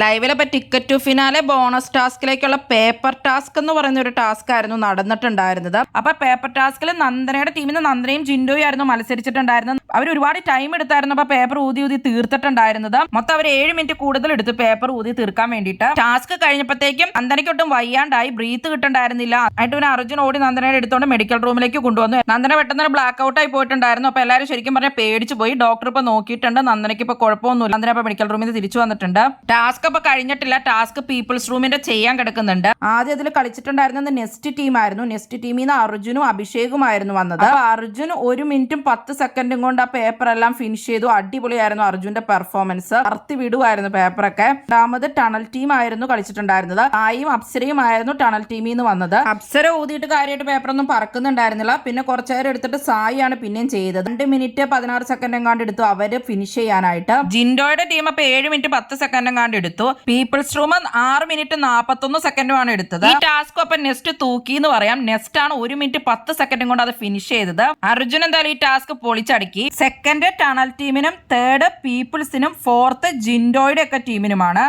ലൈവിലെ ഇപ്പൊ ticket to finale bonus ടാസ്കിലേക്കുള്ള paper task എന്ന് പറയുന്ന ഒരു ടാസ്ക് ആയിരുന്നു നടന്നിട്ടുണ്ടായിരുന്നത്. അപ്പൊ പേപ്പർ ടാസ്കിൽ നന്ദനയുടെ ടീമിൽ നിന്ന് നന്ദനയും ജിൻഡോയും ആയിരുന്നു മത്സരിച്ചിട്ടുണ്ടായിരുന്നത്. അവർ ഒരുപാട് ടൈം എടുത്തായിരുന്നു അപ്പൊ പേപ്പർ ഊതി തീർത്തിട്ടുണ്ടായിരുന്നത്. മൊത്തം അവർ 7 മിനിറ്റ് കൂടുതൽ എടുത്തു പേപ്പർ ഊതി തീർക്കാൻ വേണ്ടിയിട്ട്. ടാസ്ക് കഴിഞ്ഞപ്പോഴത്തേക്കും നന്ദനയ്ക്കൊട്ടും വയ്യാണ്ടായി, ബ്രീത്ത് കിട്ടുണ്ടായിരുന്നില്ല. ആയിട്ട് പിന്നെ അർജുൻ ഓടി നന്ദനയുടെ എടുത്തോണ്ട് മെഡിക്കൽ റൂമിലേക്ക് കൊണ്ടുവന്നു. നന്ദന പെട്ടെന്ന് ബ്ലാക്ക് ഔട്ട് ആയി പോയിട്ടുണ്ടായിരുന്നു. അപ്പൊ എല്ലാവരും ശരിക്കും പറഞ്ഞാൽ പേടിച്ചു പോയി. ഡോക്ടർ ഇപ്പൊ നോക്കിയിട്ടുണ്ട്, നന്ദനയ്ക്ക് ഇപ്പൊ കുഴപ്പമൊന്നുമില്ല. നന്ദന ഇപ്പൊ മെഡിക്കൽ റൂമിൽ നിന്ന് തിരിച്ചു വന്നിട്ടുണ്ട്. ടാസ്ക് അപ്പൊ കഴിഞ്ഞിട്ടില്ല, ടാസ്ക് പീപ്പിൾസ് റൂമിന്റെ ചെയ്യാൻ കിടക്കുന്നുണ്ട്. ആദ്യം അതിൽ കളിച്ചിട്ടുണ്ടായിരുന്നത് നെക്സ്റ്റ് ടീം ആയിരുന്നു. നെക്സ്റ്റ് ടീമിൽ നിന്ന് അർജുനും അഭിഷേകുമായിരുന്നു വന്നത്. അർജുൻ 1 മിനിറ്റും 10 സെക്കൻഡും കൊണ്ട് ആ പേപ്പർ എല്ലാം ഫിനിഷ് ചെയ്തു. അടിപൊളിയായിരുന്നു അർജുന്റെ പെർഫോമൻസ്. അർത്തി വിടുവായിരുന്നു പേപ്പറൊക്കെ. രണ്ടാമത് ടണൽ ടീം ആയിരുന്നു കളിച്ചിട്ടുണ്ടായിരുന്നത്. ആയും അപ്സരയും ആയിരുന്നു ടണൽ ടീമിൽ നിന്ന് വന്നത്. അപ്സര ഊതിയിട്ട് കാര്യമായിട്ട് പേപ്പറൊന്നും പറക്കുന്നുണ്ടായിരുന്നില്ല. പിന്നെ കുറച്ചു നേരം എടുത്തിട്ട് സായിയാണ് പിന്നെയും ചെയ്തത്. 2 മിനിറ്റ് 16 സെക്കൻഡ് എങ്ങാണ്ട് എടുത്തു അവര് ഫിനിഷ് ചെയ്യാനായിട്ട്. ജിൻഡോയുടെ ടീം അപ്പൊ 7 മിനിറ്റ് 10 സെക്കൻഡ് എങ്ങാണ്ട് എടുത്തു. പീപ്പിൾസ് റൂം 6 മിനിറ്റ് 41 സെക്കൻഡുമാണ് എടുത്തത്. ഈ ടാസ്ക് അപ്പൊ നെക്സ്റ്റ് തൂക്കി എന്ന് പറയാം. നെക്സ്റ്റ് ആണ് 1 മിനിറ്റ് 10 സെക്കൻഡും കൊണ്ട് അത് ഫിനിഷ് ചെയ്തത്. അർജുൻ എന്തായാലും ഈ ടാസ്ക് പൊളിച്ചടക്കി. സെക്കൻഡ് ടണൽ ടീമിനും, തേർഡ് പീപ്പിൾസിനും, ഫോർത്ത് ജിൻഡോയുടെ ഒക്കെ ടീമിനുമാണ്.